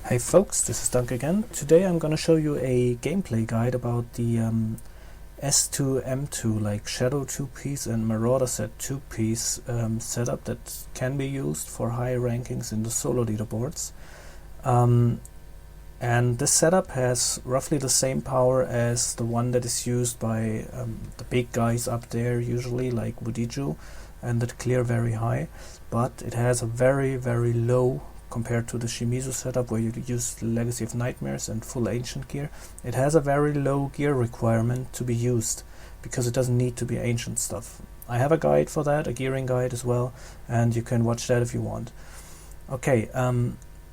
Hey folks, this is Dunk again. Today I'm going to show you a gameplay guide about the S2M2 like Shadow 2-piece and Marauder set 2-piece setup that can be used for high rankings in the solo leaderboards. And this setup has roughly the same power as the one that is used by the big guys up there, usually like Wudiju, and that clear very high, but it has a very low, compared to the Shimizu setup where you use Legacy of Nightmares and full ancient gear. It has a very low gear requirement to be used because it doesn't need to be ancient stuff. I have a guide for that, a gearing guide as well, and you can watch that if you want. Okay,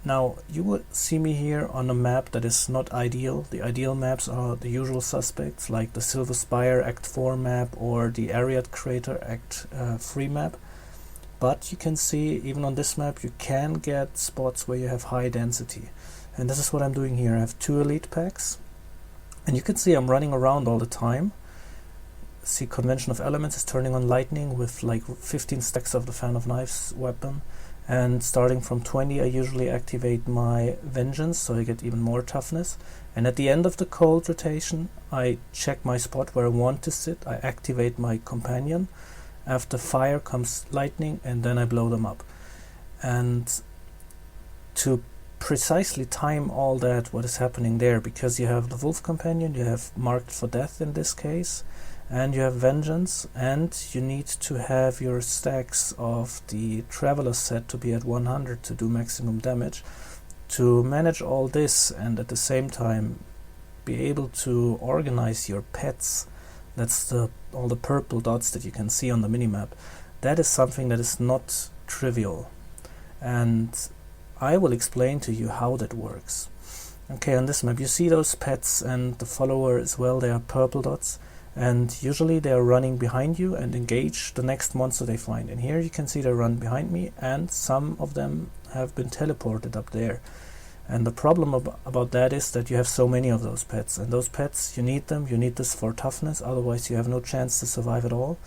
now you will see me here on a map that is not ideal. The ideal maps are the usual suspects like the Silver Spire Act 4 map or the Ariad Crater Act 3 map. But you can see, even on this map, you can get spots where you have high density. And this is what I'm doing here. I have 2 elite packs. And you can see I'm running around all the time. See, Convention of Elements is turning on lightning with like 15 stacks of the Fan of Knives weapon. And starting from 20, I usually activate my Vengeance, so I get even more toughness. And at the end of the cold rotation, I check my spot where I want to sit. I activate my Companion. After fire comes lightning, and then I blow them up. And to precisely time all that, what is happening there, because you have the Wolf Companion, you have Marked for Death in this case, and you have Vengeance, and you need to have your stacks of the Traveler set to be at 100 to do maximum damage. To manage all this and at the same time be able to organize your pets, that's all the purple dots that you can see on the minimap. That is something that is not trivial, and I will explain to you how that works. Okay, on this map you see those pets and the follower as well. They are purple dots, and usually they are running behind you and engage the next monster they find. And here you can see they run behind me, and some of them have been teleported up there. And the problem about that is that you have so many of those pets, and those pets, you need them, you need this for toughness, otherwise you have no chance to survive at all.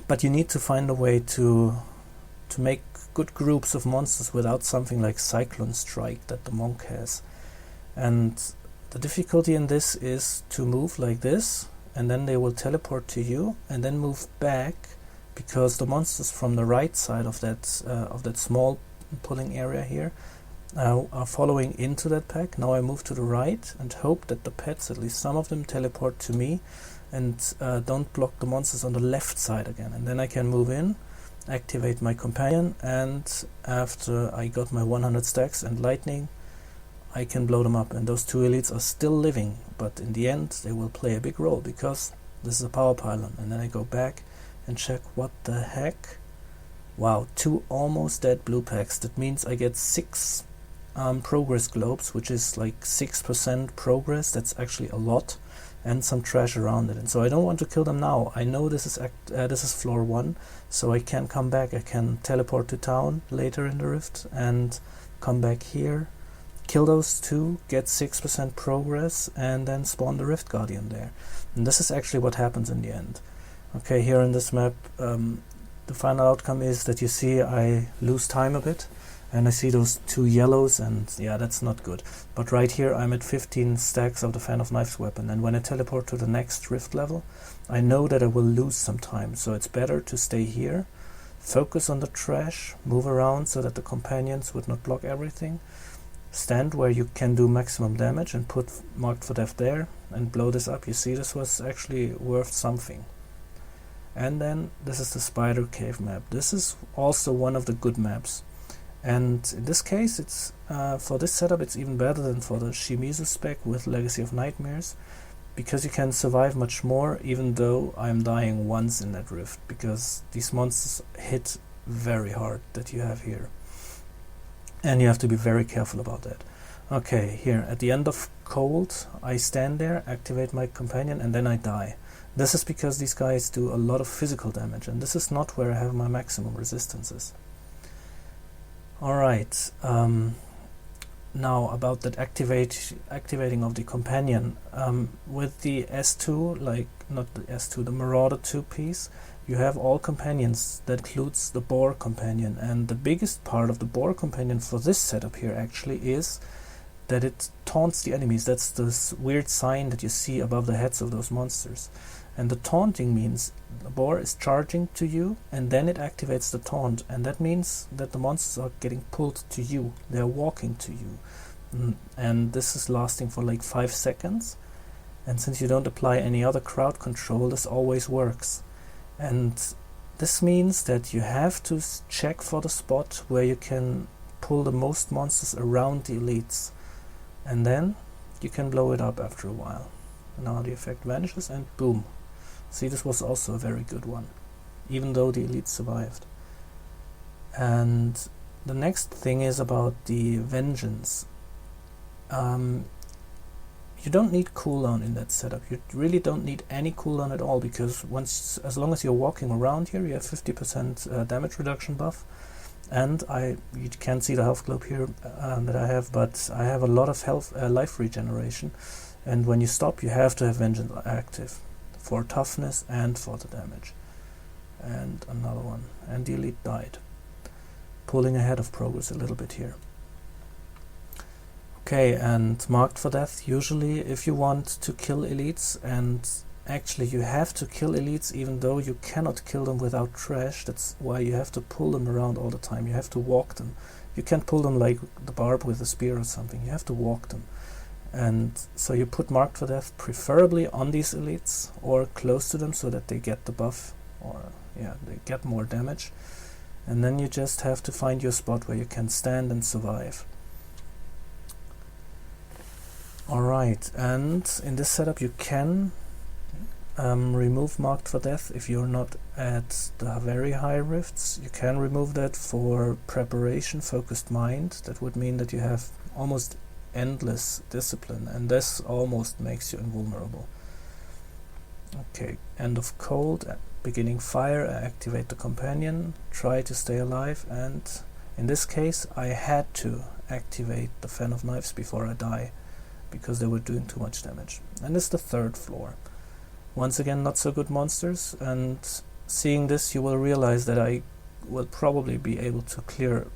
But you need to find a way to make good groups of monsters without something like Cyclone Strike that the monk has. And the difficulty in this is to move like this, and then they will teleport to you, and then move back, because the monsters from the right side of that small pulling area here are following into that pack. Now I move to the right and hope that the pets, at least some of them, teleport to me and don't block the monsters on the left side again. And then I can move in, activate my Companion, and after I got my 100 stacks and lightning, I can blow them up. And those 2 elites are still living, but in the end they will play a big role because this is a power pylon. And then I go back and check what the heck. Wow, 2 almost dead blue packs. That means I get 6 progress globes, which is like 6% progress. That's actually a lot, and some trash around it. And so I don't want to kill them now. I know this is floor 1, so I can come back. I can teleport to town later in the rift and come back here, kill those 2, get 6% progress, and then spawn the Rift Guardian there. And this is actually what happens in the end. Okay, here in this map, the final outcome is that you see I lose time a bit, and I see those 2 yellows, and yeah, that's not good. But right here I'm at 15 stacks of the Fan of Knives weapon, and when I teleport to the next rift level, I know that I will lose some time, so it's better to stay here, focus on the trash, move around so that the companions would not block everything, stand where you can do maximum damage and put Marked for Death there and blow this up. You see, this was actually worth something. And then this is the Spider Cave map. This is also one of the good maps. And in this case, it's for this setup, it's even better than for the Shimizu spec with Legacy of Nightmares, because you can survive much more, even though I'm dying once in that rift, because these monsters hit very hard that you have here. And you have to be very careful about that. Okay, here, at the end of cold, I stand there, activate my Companion, and then I die. This is because these guys do a lot of physical damage, and this is not where I have my maximum resistances. Alright, now about that activating of the Companion. With the S2, like not the S2, the Marauder 2-piece, you have all companions. That includes the boar companion, and the biggest part of the boar companion for this setup here actually is that it taunts the enemies. That's this weird sign that you see above the heads of those monsters. And the taunting means the boar is charging to you, and then it activates the taunt, and that means that the monsters are getting pulled to you. They're walking to you. And this is lasting for like 5 seconds. And since you don't apply any other crowd control, this always works. And this means that you have to check for the spot where you can pull the most monsters around the elites. And then you can blow it up after a while. Now the effect vanishes and boom. See, this was also a very good one, even though the elites survived. And the next thing is about the vengeance. You don't need cooldown in that setup. You really don't need any cooldown at all, because as long as you're walking around here, you have 50% damage reduction buff. And you can't see the health globe here that I have, but I have a lot of life regeneration. And when you stop, you have to have vengeance active for toughness and for the damage. And another one. And the elite died. Pulling ahead of progress a little bit here. Okay, and marked for death. Usually if you want to kill elites, and actually you have to kill elites even though you cannot kill them without trash. That's why you have to pull them around all the time. You have to walk them. You can't pull them like the barb with a spear or something. You have to walk them. And so you put marked for death preferably on these elites or close to them so that they get the buff, or they get more damage. And then you just have to find your spot where you can stand and survive. Alright, and in this setup you can remove marked for death if you're not at the very high rifts. You can remove that for preparation, focused mind. That would mean that you have almost endless discipline, and this almost makes you invulnerable. Okay, end of cold, beginning fire, activate the companion, try to stay alive, and in this case I had to activate the fan of knives before I die, because they were doing too much damage. And this is the third floor. Once again, not so good monsters, and seeing this you will realize that I will probably be able to clear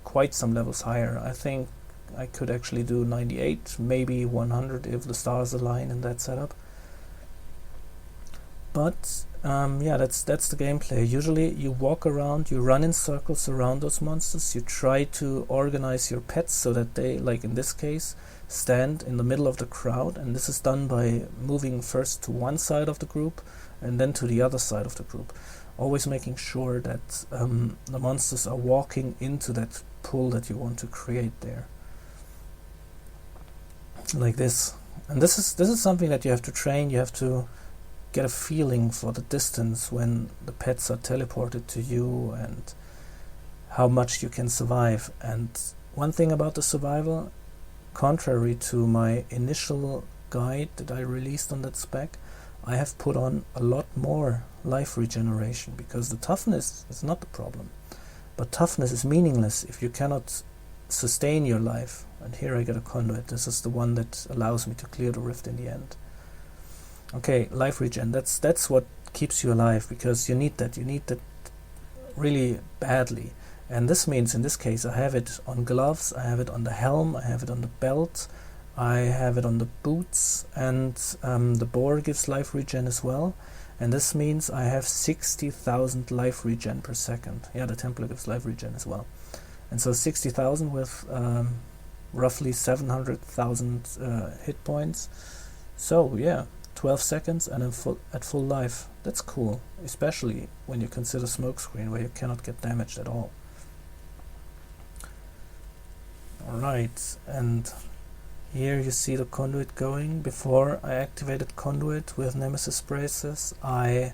quite some levels higher. I think I could actually do 98, maybe 100 if the stars align in that setup. But that's the gameplay. Usually you walk around, you run in circles around those monsters, you try to organize your pets so that they, like in this case, stand in the middle of the crowd, and this is done by moving first to one side of the group and then to the other side of the group, always making sure that the monsters are walking into that pool that you want to create there, like this. And this is something that you have to train. You have to get a feeling for the distance when the pets are teleported to you and how much you can survive. And one thing about the survival, contrary to my initial guide that I released on that spec, I have put on a lot more life regeneration, because the toughness is not the problem. But toughness is meaningless if you cannot sustain your life. And here I get a conduit. This is the one that allows me to clear the rift in the end. Okay, life regen, that's what keeps you alive, because you need that really badly. And this means in this case I have it on gloves, I have it on the helm, I have it on the belt, I have it on the boots, and the boar gives life regen as well. And this means I have 60,000 life regen per second. Yeah, the Templar gives life regen as well. And so 60,000 with roughly 700,000 hit points. So yeah, 12 seconds and at full life. That's cool, especially when you consider smokescreen, where you cannot get damaged at all. Alright, and here you see the conduit going. Before I activated conduit with Nemesis braces, I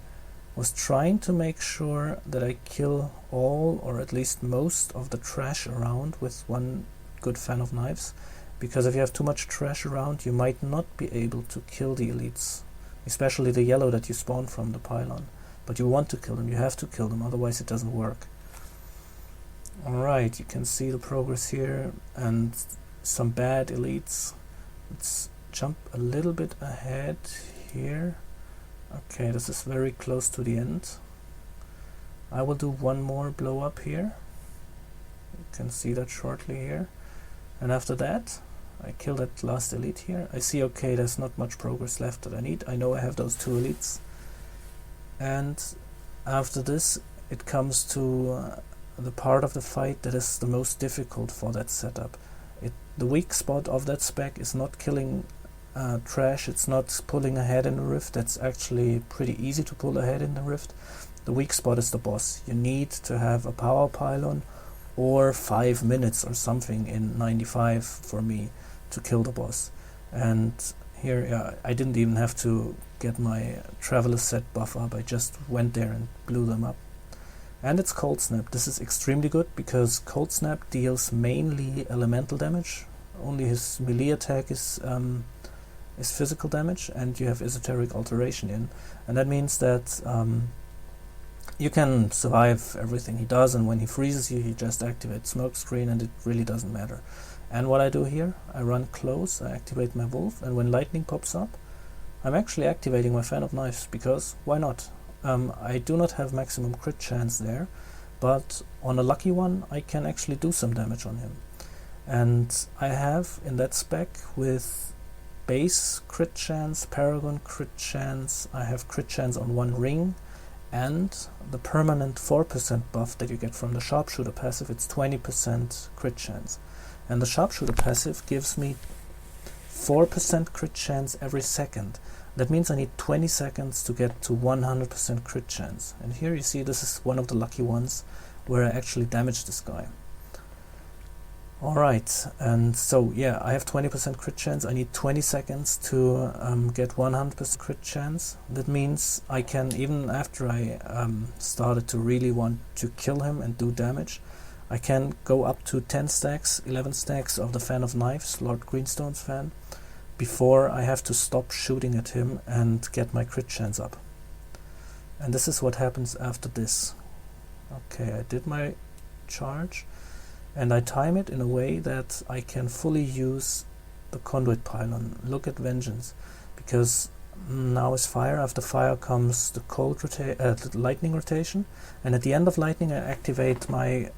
was trying to make sure that I kill all, or at least most, of the trash around with one good fan of knives, because if you have too much trash around you might not be able to kill the elites, especially the yellow that you spawn from the pylon. But you want to kill them, you have to kill them, otherwise it doesn't work. Alright, you can see the progress here and some bad elites. Let's jump a little bit ahead here. Okay, this is very close to the end. I will do one more blow up here. You can see that shortly here. And after that, I kill that last elite here. I see, okay, there's not much progress left that I need. I know I have those 2 elites. And after this, it comes to the part of the fight that is the most difficult for that setup. The weak spot of that spec is not killing trash, it's not pulling ahead in the rift. That's actually pretty easy to pull ahead in the rift. The weak spot is the boss. You need to have a power pylon or 5 minutes or something in 95 for me to kill the boss. And here, yeah, I didn't even have to get my Traveler set buff up. I just went there and blew them up. And it's Cold Snap. This is extremely good because Cold Snap deals mainly elemental damage. Only his melee attack is physical damage, and you have esoteric alteration in. And that means that you can survive everything he does, and when he freezes you, he just activates smoke screen, and it really doesn't matter. And what I do here, I run close, I activate my wolf, and when lightning pops up, I'm actually activating my Fan of Knives, because why not? I do not have maximum crit chance there, but on a lucky one I can actually do some damage on him. And I have in that spec with base crit chance, paragon crit chance, I have crit chance on 1 ring, and the permanent 4% buff that you get from the sharpshooter passive, it's 20% crit chance. And the sharpshooter passive gives me 4% crit chance every second. That means I need 20 seconds to get to 100% crit chance. And here you see this is one of the lucky ones where I actually damaged this guy. Alright, and so yeah, I have 20% crit chance. I need 20 seconds to get 100% crit chance. That means I can, even after I started to really want to kill him and do damage, I can go up to 10 stacks, 11 stacks of the Fan of Knives, Lord Greenstone's fan, before I have to stop shooting at him and get my crit chance up. And this is what happens after this. Okay, I did my charge, and I time it in a way that I can fully use the conduit pylon. Look at Vengeance, because now is fire. After fire comes the the lightning rotation, and at the end of lightning I activate my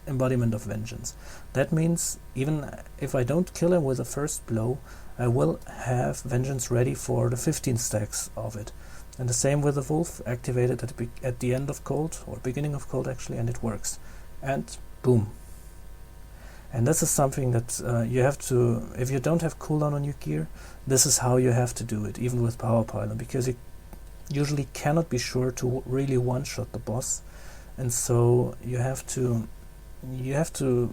embodiment of Vengeance. That means even if I don't kill him with the first blow, I will have Vengeance ready for the 15 stacks of it. And the same with the wolf, activated at the end of cold, or beginning of cold actually, and it works. And boom. And this is something that you have to, if you don't have cooldown on your gear, this is how you have to do it, even with power pylon, because you usually cannot be sure to really one-shot the boss, and so you have to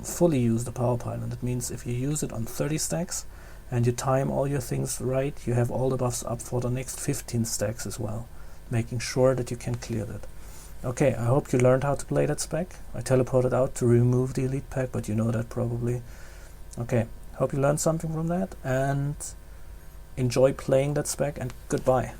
fully use the power pylon. That means if you use it on 30 stacks and you time all your things right, you have all the buffs up for the next 15 stacks as well, making sure that you can clear that. Okay, I hope you learned how to play that spec. I teleported out to remove the elite pack, but you know that probably. Okay, hope you learned something from that, and enjoy playing that spec, and goodbye.